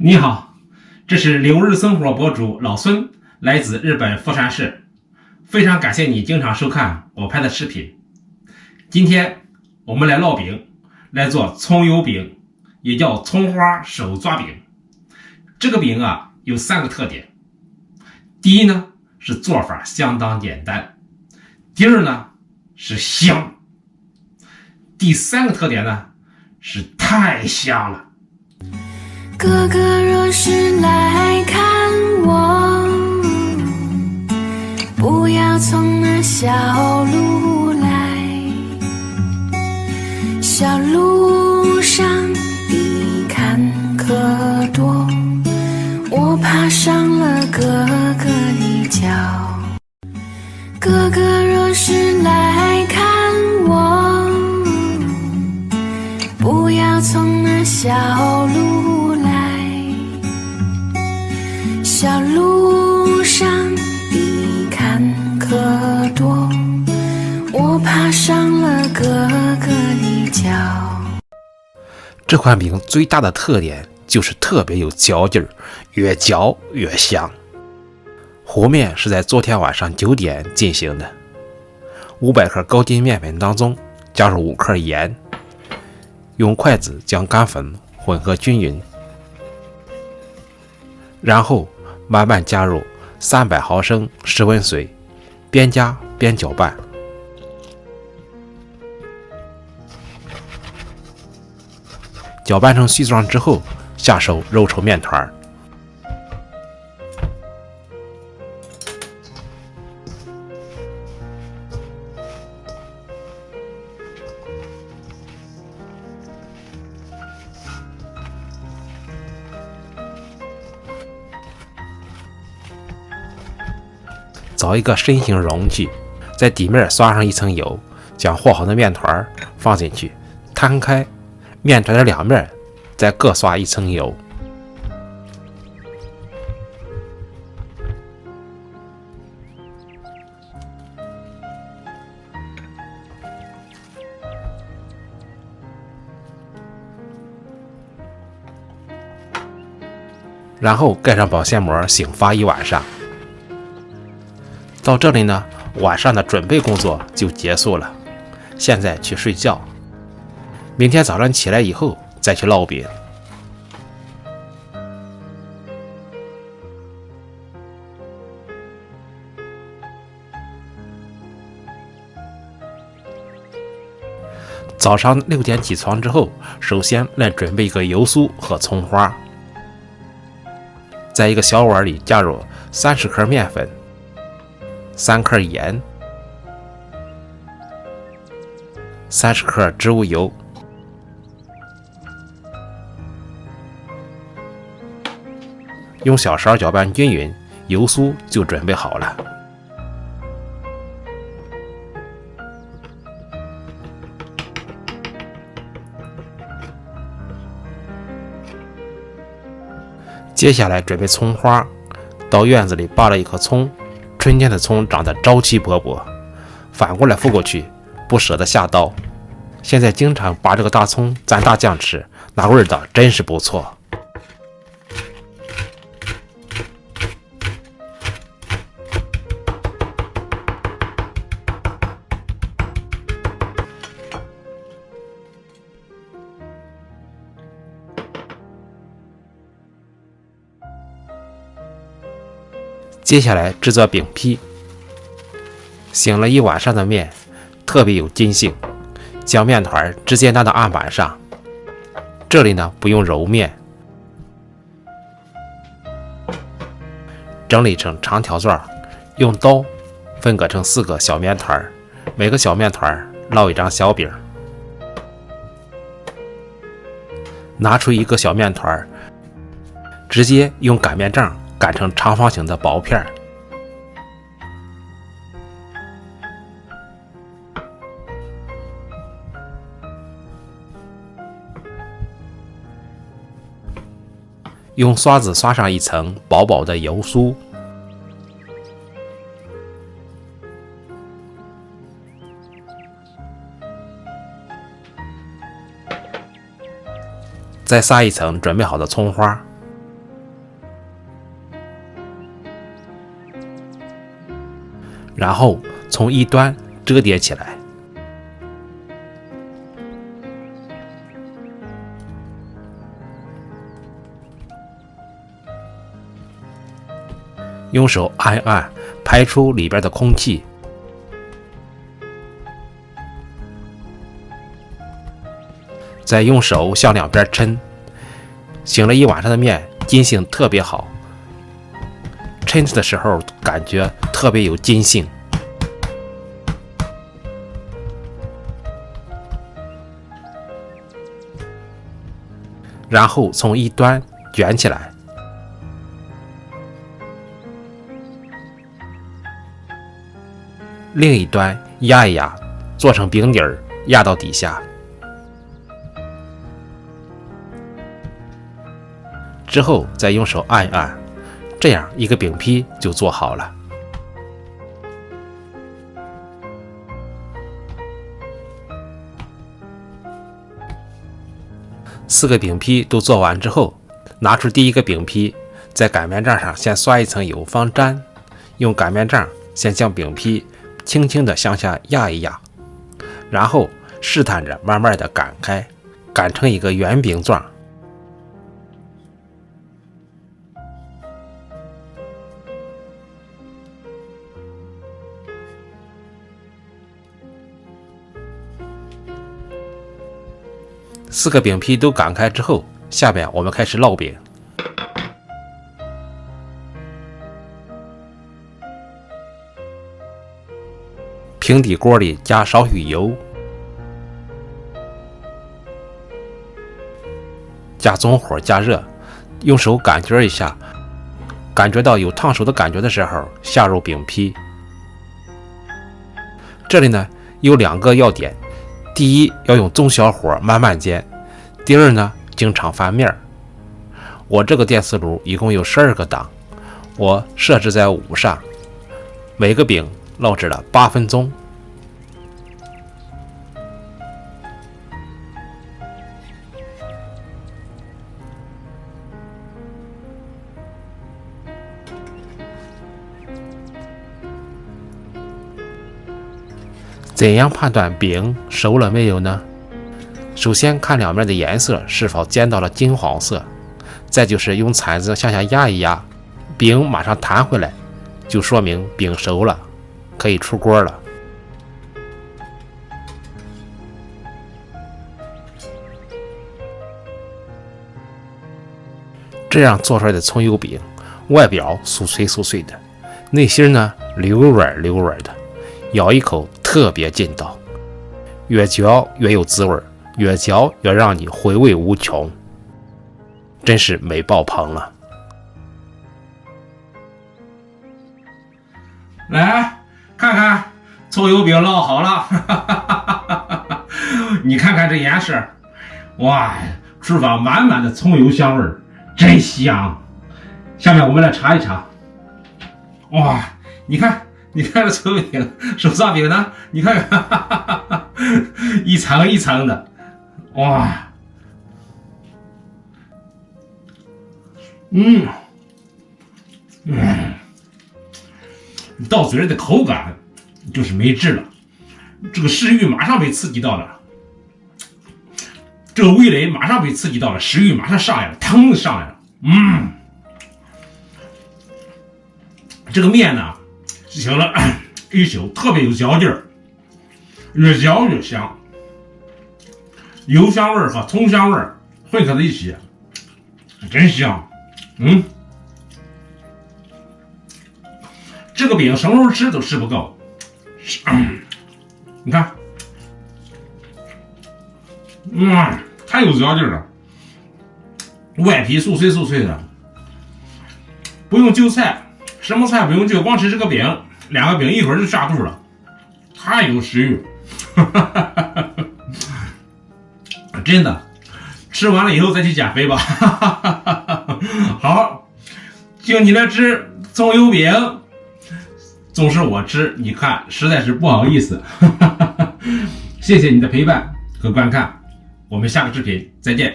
你好，这是留日生活博主老孙，来自日本富山市，非常感谢你经常收看我拍的视频。今天我们来烙饼，来做葱油饼，也叫葱花手抓饼。这个饼啊有3个特点。第一呢是做法相当简单，第二呢是香，第3个特点呢是太香了。哥哥若是来看我，不要从那小路来，小路上的坎坷多，我爬上了哥哥的脚。哥哥若是来看我，不要从那小路来，小路上的坎坷多，我爬上了哥哥的脚。这款饼最大的特点就是特别有嚼劲儿，越嚼越香。和面是在昨天晚上9点进行的。500克高筋面粉当中加入5克盐，用筷子将干粉混合均匀，然后慢慢加入300毫升室温水，边加边搅拌。搅拌成絮状之后，下手揉成面团。找一个深型容器，在底面刷上一层油，将和好的面团放进去，摊开，面团的2面再各刷一层油。然后盖上保鲜膜，醒发1晚上。到这里呢，晚上的准备工作就结束了。现在去睡觉，明天早上起来以后再去烙饼。早上6点起床之后，首先来准备一个油酥和葱花，在一个小碗里加入30克面粉、3克盐、30克植物油，用小勺搅拌均匀，油酥就准备好了。接下来准备葱花，到院子里拔了一颗葱。春天的葱长得朝气勃勃，反过来覆过去，不舍得下刀。现在经常拔这个大葱蘸大酱吃，那味道真是不错。接下来制作饼坯，醒了1晚上的面，特别有筋性，将面团直接拿到案板上。这里呢不用揉面，整理成长条状，用刀分割成4个小面团，每个小面团烙一张小饼。拿出一个小面团，直接用擀面杖擀成长方形的薄片，用刷子刷上一层薄薄的油酥，再撒一层准备好的葱花，然后从一端折叠起来。用手按一按，排出里边的空气。再用手向两边抻。醒了一晚上的面，筋性特别好，抻的时候感觉特别有筋性。然后从一端卷起来。另一端压一压，做成饼底儿，压到底下。之后再用手按一按，这样一个饼坯就做好了。4个饼坯都做完之后，拿出第一个饼坯，在擀面杖上先刷一层油方粘，用擀面杖先将饼坯轻轻地向下压一压，然后试探着慢慢地擀开，擀成一个圆饼状。4个饼坯都擀开之后，下面我们开始烙饼。平底锅里加少许油，加中火加热，用手感觉一下，感觉到有烫手的感觉的时候，下入饼坯。这里呢有2个要点：第一，要用中小火慢慢煎；第二呢，经常翻面。我这个电磁炉一共有12个档，我设置在5上，每个饼烙制了8分钟。怎样判断饼熟了没有呢？首先看两面的颜色是否煎到了金黄色，再就是用铲子向下压一压，饼马上弹回来，就说明饼熟了，可以出锅了。这样做出来的葱油饼，外表酥脆酥脆的，内心呢溜软溜软的，咬一口特别劲道，越嚼越有滋味，越嚼越让你回味无穷，真是美爆棚了。来看看葱油饼烙好了，你看看这颜色，哇，厨房满满的葱油香味儿，真香。下面我们来尝一尝。哇，你看这葱油饼，手抓饼呢？你看看，一层一层的，哇，到嘴里的口感就是没治了，这个食欲马上被刺激到了，这个味蕾马上被刺激到了，食欲马上上来了，腾上来了。这个面呢，醒了一宿，特别有嚼劲儿，越嚼越香，油香味和葱香味混合在一起，真香。这个饼什么时候吃都吃不够。你看，太有嚼劲了，外皮酥脆酥脆的，不用就菜，什么菜不用就，光吃这个饼，2个饼一会儿就下肚了，太有食欲。真的，吃完了以后再去减肥吧。好，请你来吃葱油饼，总是我吃，你看实在是不好意思。谢谢你的陪伴和观看，我们下个视频再见。